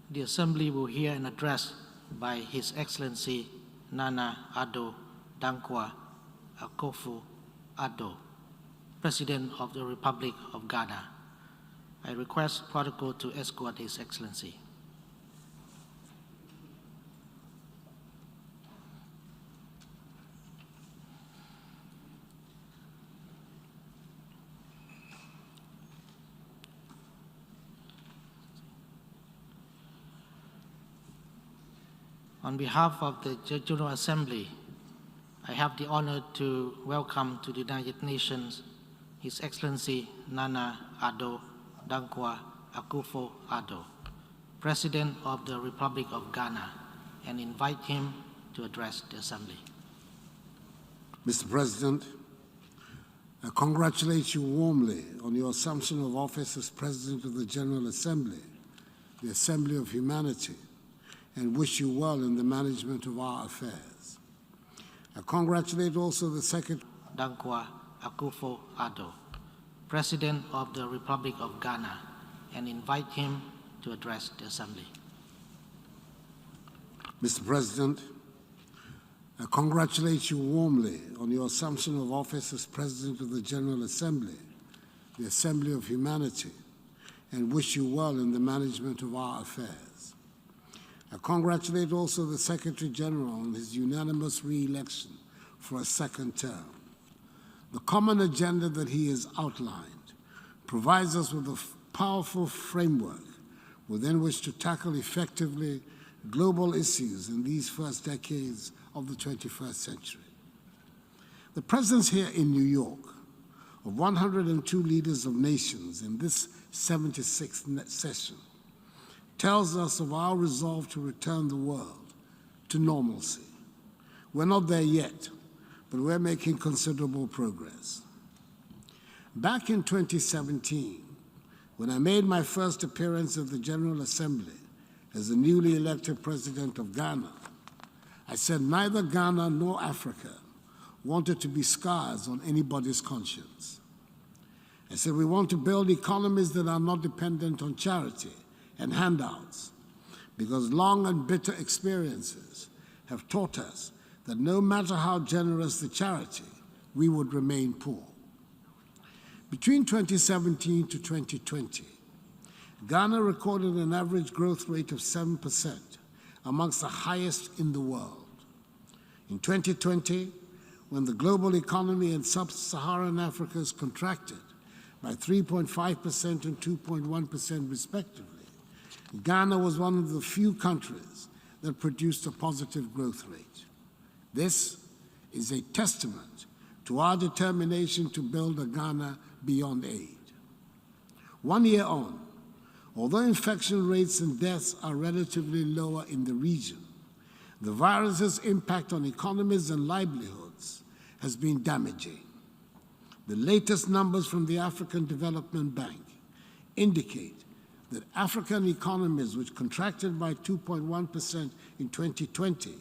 The Assembly will hear an address by His Excellency Nana Addo Dankwa Akufo-Addo, President of the Republic of Ghana. I request protocol to escort His Excellency. On behalf of the General Assembly, I have the honor to welcome to the United Nations His Excellency Nana Addo Dankwa Akufo-Addo, President of the Republic of Ghana, and invite him to address the Assembly. Mr. President, I congratulate you warmly on your assumption of office as President of the General Assembly, the Assembly of Humanity, and wish you well in the management of our affairs. I congratulate also the Secretary Dankwa Akufo-Addo, President of the Republic of Ghana, and invite him to address the Assembly. Mr. President, I congratulate you warmly on your assumption of office as President of the General Assembly, the Assembly of Humanity, and wish you well in the management of our affairs. I congratulate also the Secretary General on his unanimous re-election for a second term. The common agenda that he has outlined provides us with a powerful framework within which to tackle effectively global issues in these first decades of the 21st century. The presence here in New York of 102 leaders of nations in this 76th session tells us of our resolve to return the world to normalcy. We're not there yet, but we're making considerable progress. Back in 2017, when I made my first appearance at the General Assembly as the newly elected President of Ghana, I said neither Ghana nor Africa wanted to be scars on anybody's conscience. I said we want to build economies that are not dependent on charity and handouts, because long and bitter experiences have taught us that no matter how generous the charity, we would remain poor. Between 2017 to 2020, Ghana recorded an average growth rate of 7%, amongst the highest in the world. In 2020, when the global economy in sub-Saharan Africa is contracted by 3.5% and 2.1% respectively, Ghana was one of the few countries that produced a positive growth rate. This is a testament to our determination to build a Ghana beyond aid. 1 year on, although infection rates and deaths are relatively lower in the region, the virus's impact on economies and livelihoods has been damaging. The latest numbers from the African Development Bank indicate that African economies, which contracted by 2.1% in 2020,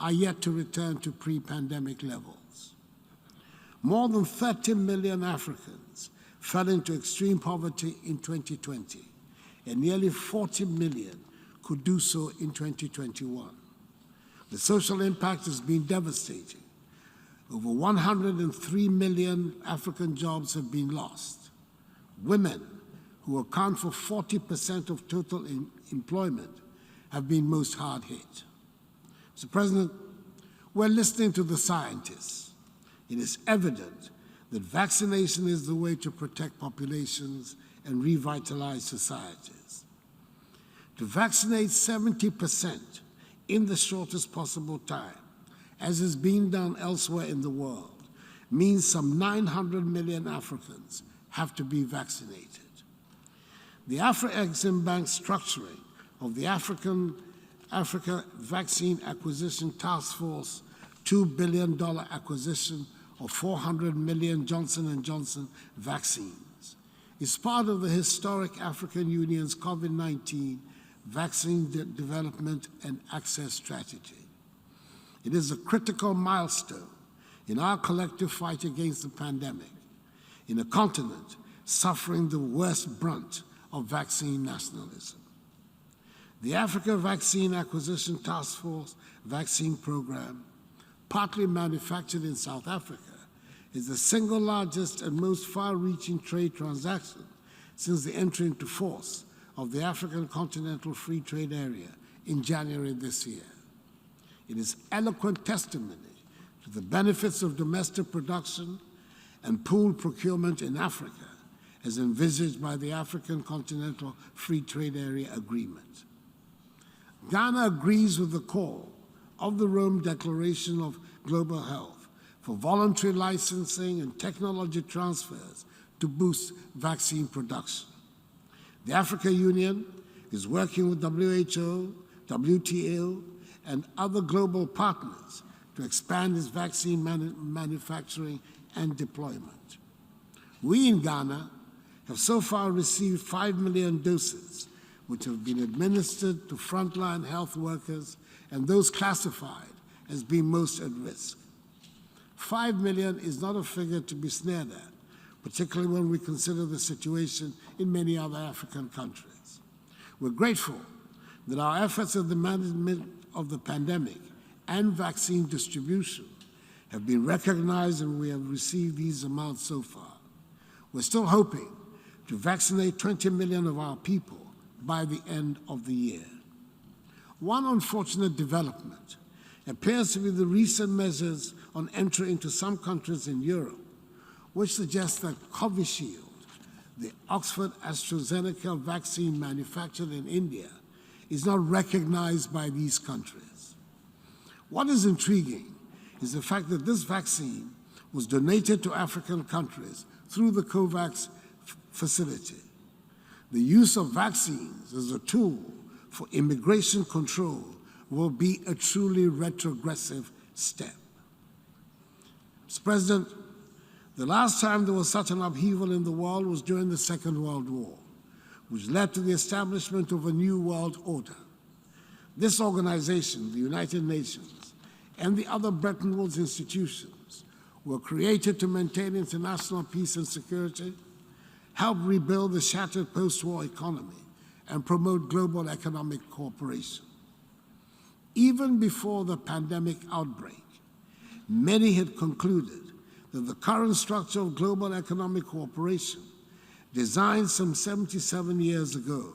are yet to return to pre-pandemic levels. More than 30 million Africans fell into extreme poverty in 2020, and nearly 40 million could do so in 2021. The social impact has been devastating. Over 103 million African jobs have been lost. Women, who account for 40% of total employment, have been most hard hit. Mr. President, we're listening to the scientists. It is evident that vaccination is the way to protect populations and revitalize societies. To vaccinate 70% in the shortest possible time, as is being done elsewhere in the world, means some 900 million Africans have to be vaccinated. The Afro-Exim Bank structuring of the Africa Vaccine Acquisition Task Force $2 billion acquisition of 400 million Johnson & Johnson vaccines is part of the historic African Union's COVID-19 vaccine development and access strategy. It is a critical milestone in our collective fight against the pandemic, in a continent suffering the worst brunt of vaccine nationalism. The Africa Vaccine Acquisition Task Force vaccine program, partly manufactured in South Africa, is the single largest and most far-reaching trade transaction since the entry into force of the African Continental Free Trade Area in January this year. It is eloquent testimony to the benefits of domestic production and pooled procurement in Africa as envisaged by the African Continental Free Trade Area Agreement. Ghana agrees with the call of the Rome Declaration of Global Health for voluntary licensing and technology transfers to boost vaccine production. The African Union is working with WHO, WTO, and other global partners to expand its vaccine manufacturing and deployment. We in Ghana have so far received 5 million doses, which have been administered to frontline health workers and those classified as being most at risk. 5 million is not a figure to be sneered at, particularly when we consider the situation in many other African countries. We're grateful that our efforts in the management of the pandemic and vaccine distribution have been recognized, and we have received these amounts so far. We're still hoping to vaccinate 20 million of our people by the end of the year. One unfortunate development appears to be the recent measures on entry into some countries in Europe, which suggests that Covishield, the Oxford AstraZeneca vaccine manufactured in India, is not recognized by these countries. What is intriguing is the fact that this vaccine was donated to African countries through the COVAX facility. The use of vaccines as a tool for immigration control will be a truly retrogressive step. Mr. President, the last time there was such an upheaval in the world was during the Second World War, which led to the establishment of a new world order. This organization, the United Nations, and the other Bretton Woods institutions were created to maintain international peace and security, help rebuild the shattered post-war economy, and promote global economic cooperation. Even before the pandemic outbreak, many had concluded that the current structure of global economic cooperation, designed some 77 years ago,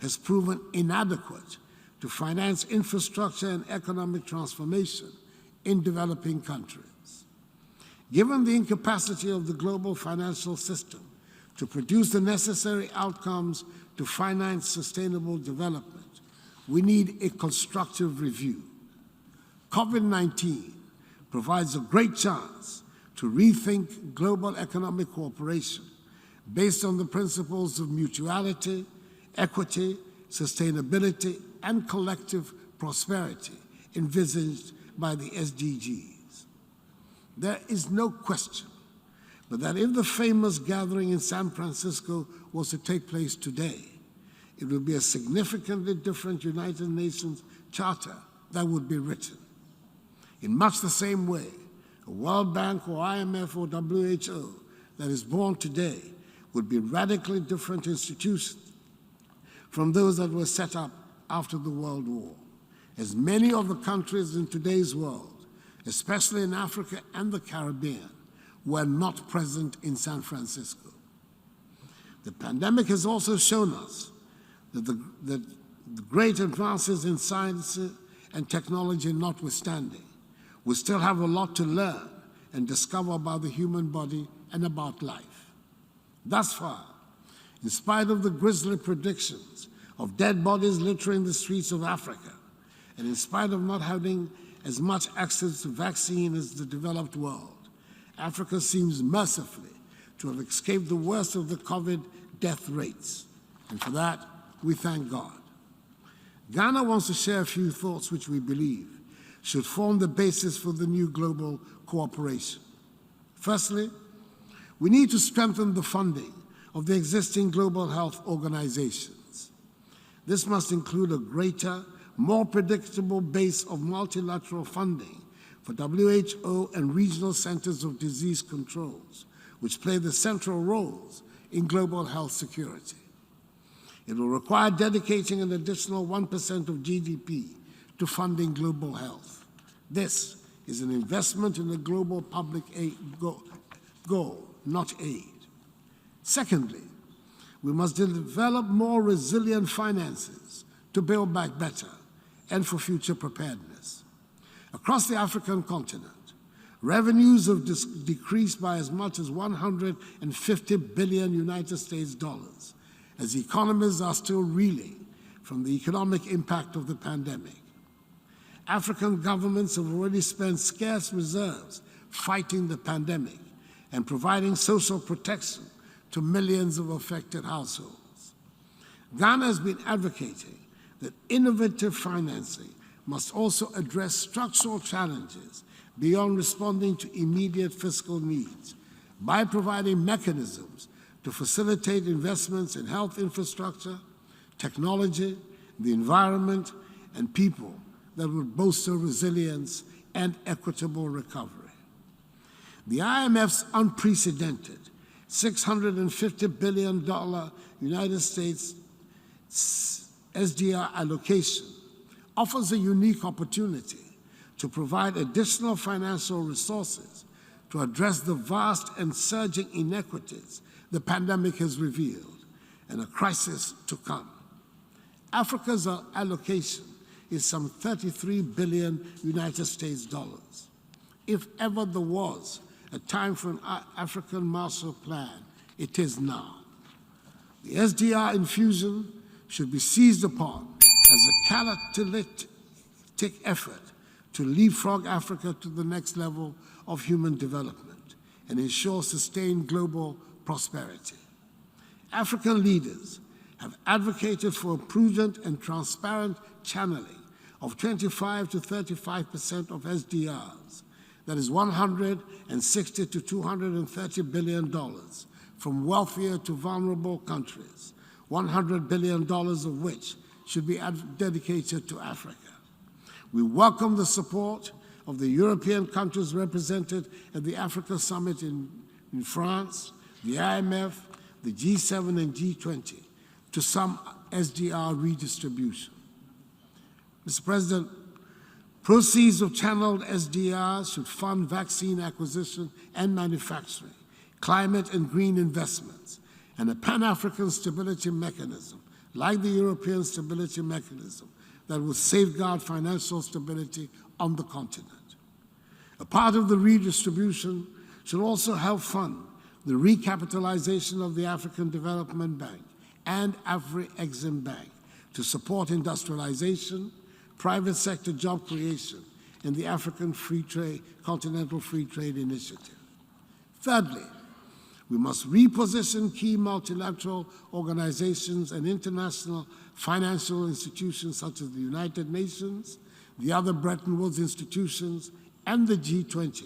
has proven inadequate to finance infrastructure and economic transformation in developing countries. Given the incapacity of the global financial system to produce the necessary outcomes to finance sustainable development, we need a constructive review. COVID-19 provides a great chance to rethink global economic cooperation based on the principles of mutuality, equity, sustainability, and collective prosperity envisaged by the SDGs. There is no question but that if the famous gathering in San Francisco was to take place today, it would be a significantly different United Nations Charter that would be written. In much the same way, a World Bank or IMF or WHO that is born today would be radically different institutions from those that were set up after the World War, as many of the countries in today's world, especially in Africa and the Caribbean, were not present in San Francisco. The pandemic has also shown us that the great advances in science and technology notwithstanding, we still have a lot to learn and discover about the human body and about life. Thus far, in spite of the grisly predictions of dead bodies littering the streets of Africa, and in spite of not having as much access to vaccine as the developed world, Africa seems mercifully to have escaped the worst of the COVID death rates. And for that, we thank God. Ghana wants to share a few thoughts which we believe should form the basis for the new global cooperation. Firstly, we need to strengthen the funding of the existing global health organizations. This must include a greater, more predictable base of multilateral funding for WHO and regional centers of disease controls, which play the central roles in global health security. It will require dedicating an additional 1% of GDP to funding global health. This is an investment in the global public aid goal, not aid. Secondly, we must develop more resilient finances to build back better and for future preparedness. Across the African continent, revenues have decreased by as much as 150 billion United States dollars, as economies are still reeling from the economic impact of the pandemic. African governments have already spent scarce reserves fighting the pandemic and providing social protection to millions of affected households. Ghana has been advocating that innovative financing must also address structural challenges beyond responding to immediate fiscal needs by providing mechanisms to facilitate investments in health infrastructure, technology, the environment, and people that would bolster resilience and equitable recovery. The IMF's unprecedented $650 billion United States SDR allocation offers a unique opportunity to provide additional financial resources to address the vast and surging inequities the pandemic has revealed and a crisis to come. Africa's allocation is some 33 billion United States dollars. If ever there was a time for an African Marshall Plan, it is now. The SDR infusion should be seized upon as a catalytic effort to leapfrog Africa to the next level of human development and ensure sustained global prosperity. African leaders have advocated for a prudent and transparent channeling of 25 to 35% of SDRs, that is $160 to $230 billion, from wealthier to vulnerable countries, $100 billion of which should be dedicated to Africa. We welcome the support of the European countries represented at the Africa Summit in France, the IMF, the G7 and G20 to some SDR redistribution. Mr. President, proceeds of channeled SDRs should fund vaccine acquisition and manufacturing, climate and green investments, and a Pan-African stability mechanism, like the European Stability Mechanism, that will safeguard financial stability on the continent. A part of the redistribution should also help fund the recapitalization of the African Development Bank and Afri-Exim Bank to support industrialization, private sector job creation, and the African Continental Free Trade Initiative. Thirdly, we must reposition key multilateral organizations and international financial institutions such as the United Nations, the other Bretton Woods institutions, and the G20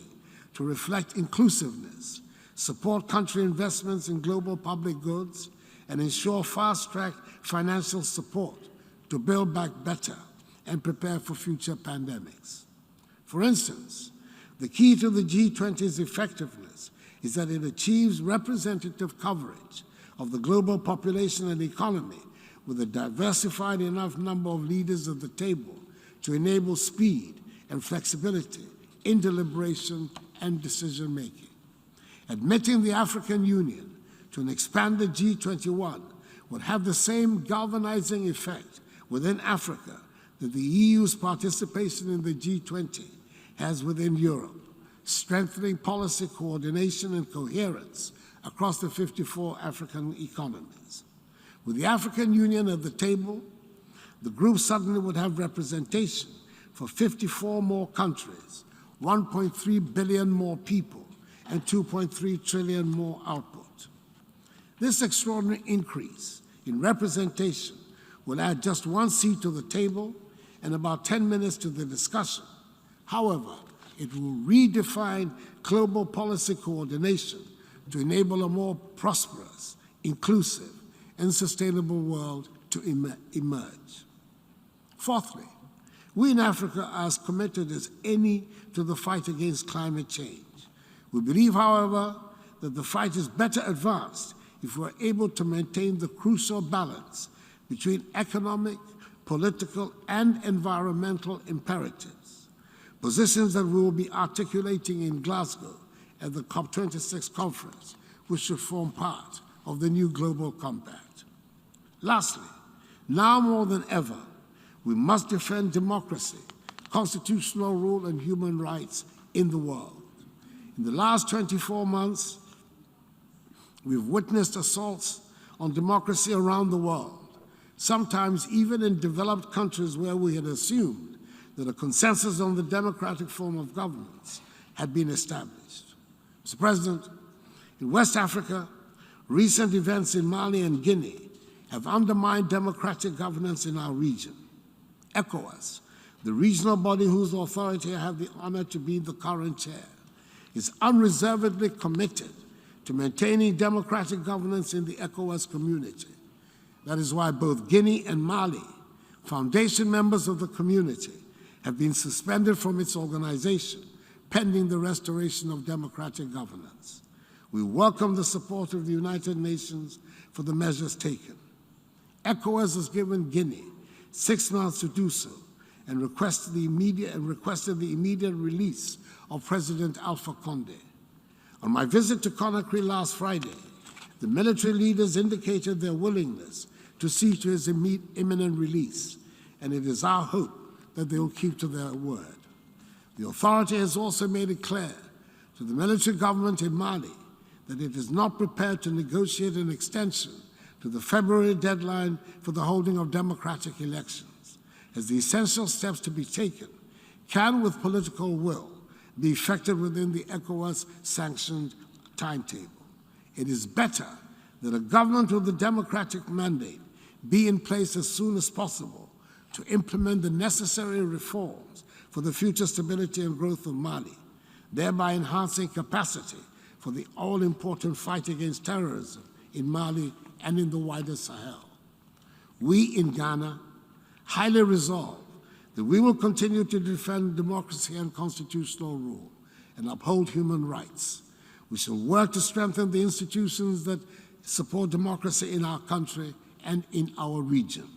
to reflect inclusiveness, support country investments in global public goods, and ensure fast-track financial support to build back better and prepare for future pandemics. For instance, the key to the G20's effectiveness is that it achieves representative coverage of the global population and economy with a diversified enough number of leaders at the table to enable speed and flexibility in deliberation and decision-making. Admitting the African Union to an expanded G21 would have the same galvanizing effect within Africa that the EU's participation in the G20 has within Europe, strengthening policy coordination and coherence across the 54 African economies. With the African Union at the table, the group suddenly would have representation for 54 more countries, 1.3 billion more people, and 2.3 trillion more output. This extraordinary increase in representation will add just one seat to the table and about 10 minutes to the discussion. However, it will redefine global policy coordination to enable a more prosperous, inclusive, and sustainable world to emerge. Fourthly, we in Africa are as committed as any to the fight against climate change. We believe, however, that the fight is better advanced if we're able to maintain the crucial balance between economic, political, and environmental imperatives, positions that we will be articulating in Glasgow at the COP26 conference, which should form part of the new global compact. Lastly, now more than ever, we must defend democracy, constitutional rule, and human rights in the world. In the last 24 months, we've witnessed assaults on democracy around the world, sometimes even in developed countries where we had assumed that a consensus on the democratic form of governance had been established. Mr. President, in West Africa, recent events in Mali and Guinea have undermined democratic governance in our region. ECOWAS, the regional body whose authority I have the honor to be the current chair, is unreservedly committed to maintaining democratic governance in the ECOWAS community. That is why both Guinea and Mali, foundation members of the community, have been suspended from its organization pending the restoration of democratic governance. We welcome the support of the United Nations for the measures taken. ECOWAS has given Guinea 6 months to do so and requested the immediate release of President Alpha Condé. On my visit to Conakry last Friday, the military leaders indicated their willingness to see to his imminent release, and it is our hope that they will keep to their word. The authority has also made it clear to the military government in Mali that it is not prepared to negotiate an extension to the February deadline for the holding of democratic elections, as the essential steps to be taken can, with political will, be effected within the ECOWAS-sanctioned timetable. It is better that a government with a democratic mandate be in place as soon as possible to implement the necessary reforms for the future stability and growth of Mali, thereby enhancing capacity for the all-important fight against terrorism in Mali and in the wider Sahel. We in Ghana highly resolve that we will continue to defend democracy and constitutional rule and uphold human rights. We shall work to strengthen the institutions that support democracy in our country and in our region.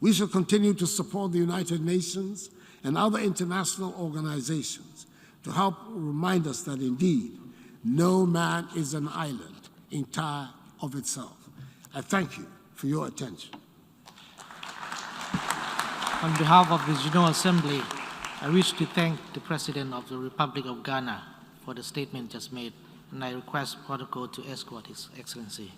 We shall continue to support the United Nations and other international organizations to help remind us that indeed, no man is an island entire of itself. I thank you for your attention. On behalf of the General Assembly, I wish to thank the President of the Republic of Ghana for the statement just made, and I request protocol to escort His Excellency.